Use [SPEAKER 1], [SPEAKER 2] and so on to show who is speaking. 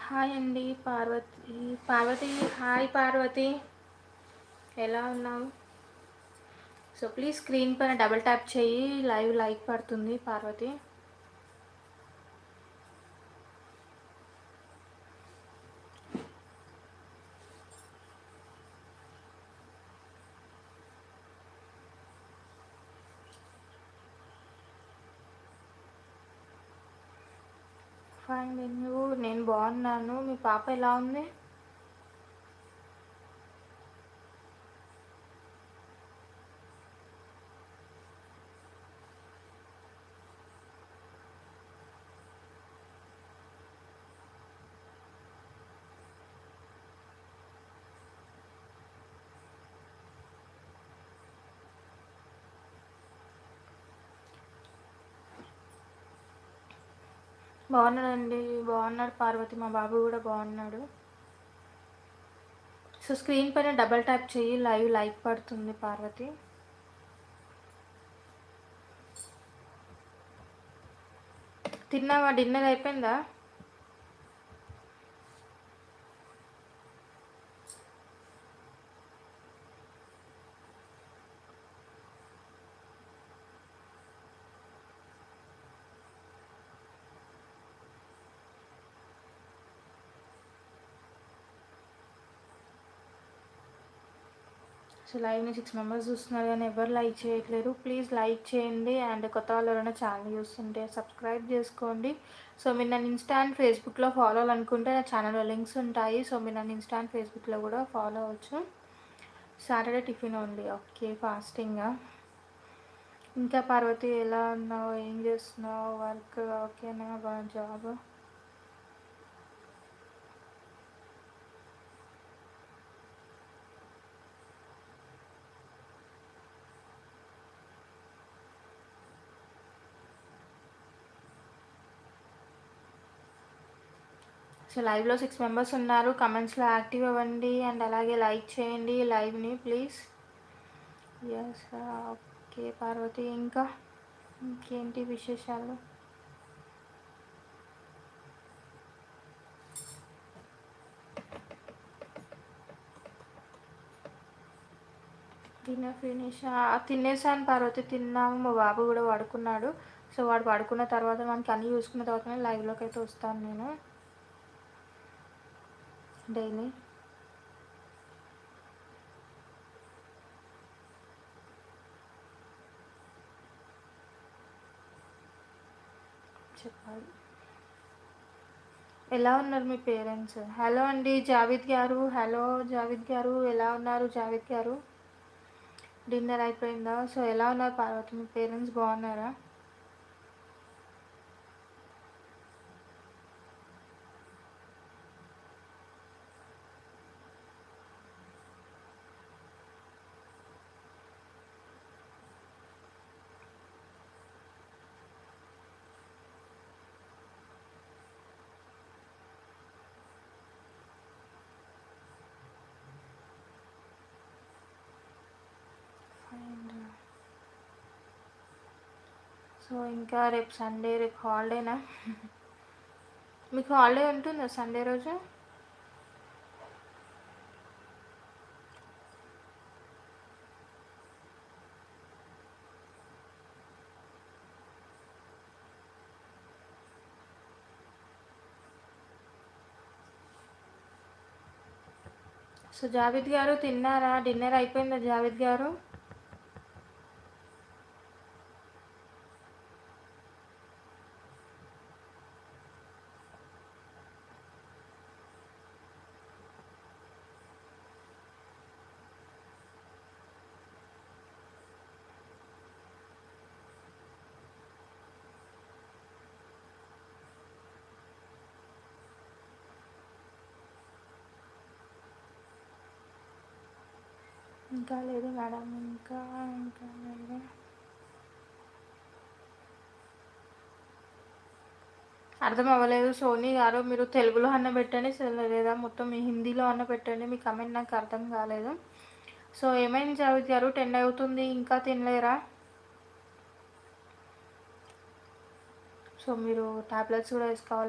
[SPEAKER 1] Hi అండి Parvati. Parvati, hi Parvati, ఎలా ఉన్నావు? సో ప్లీజ్ స్క్రీన్ పైన డబుల్ ట్యాప్ చేయి, లైవ్ లైక్ పడుతుంది పార్వతి. ఫైన్ నేను బాగున్నాను. మీ పాప ఎలా ఉంది? బాగున్నాడండి, బాగున్నాడు పార్వతి. మా బాబు కూడా బాగున్నాడు. సో స్క్రీన్ పైన డబల్ ట్యాప్ చేయి, లైవ్ లైక్ పడుతుంది పార్వతి. తిన్నావా? డిన్నర్ అయిపోయిందా? సో లైవ్ని 6 మెంబర్స్ చూస్తున్నారు కానీ ఎవరు లైక్ చేయట్లేరు. ప్లీజ్ లైక్ చేయండి. అండ్ కొత్త వాళ్ళు ఎవరైనా ఛానల్ చూస్తుంటే సబ్స్క్రైబ్ చేసుకోండి. సో మీరు నన్ను ఇన్స్టా అండ్ ఫేస్బుక్లో ఫాలో అవ్వాలనుకుంటే నా ఛానల్లో లింక్స్ ఉంటాయి. సో మీరు నన్ను ఇన్స్టా అండ్ ఫేస్బుక్లో కూడా ఫాలో అవ్వచ్చు. Saturday tiffin only. ఓకే, ఫాస్టింగా. ఇంకా పార్వతి ఎలా ఉన్నావు? ఏం చేస్తున్నావు? వర్క్ ఓకేనా? జాబ్? సో లైవ్లో 6 మెంబర్స్ ఉన్నారు. కమెంట్స్లో యాక్టివ్ అవ్వండి అండ్ అలాగే లైక్ చేయండి లైవ్ని ప్లీజ్. Yes, okay Parvati. ఇంకా ఇంకేంటి విశేషాలు? ఫినిష్ తినేసాను పార్వతి, తిన్నాము. మా బాబు కూడా పడుకున్నాడు. సో వాడు పడుకున్న తర్వాత మనకి అన్నీ చూసుకున్న తర్వాతనే లైవ్లోకి అయితే వస్తాను నేను డైలీ. చెప్పాలి, ఎలా ఉన్నారు మీ పేరెంట్స్? హలో అండి జావేద్ గారు. హలో జావేద్ గారు, ఎలా ఉన్నారు జావేద్ గారు? డిన్నర్ అయిపోయిందా? సో ఎలా ఉన్నారు పార్వతి? మీ పేరెంట్స్ బాగున్నారా? సో ఇంకా రేపు సండే, రేపు హాలిడేనా? మీకు హాలిడే ఉంటుందా సండే రోజు? సో జావేద్ గారు తిన్నారా? డిన్నర్ అయిపోయిందా జావేద్ గారు? ఇంకా లేదు మేడం, ఇంకా ఇంకా లేదు. అర్థం అవ్వలేదు సోనీ గారు. మీరు తెలుగులో అన్న పెట్టండి, లేదా మొత్తం మీ హిందీలో అన్న పెట్టండి. మీ కమెంట్ నాకు అర్థం కాలేదు. సో ఏమైంది జావేద్ గారు? 10 అవుతుంది, ఇంకా తినలేరా? సో మీరు టాబ్లెట్స్ కూడా వేసుకోవాలి.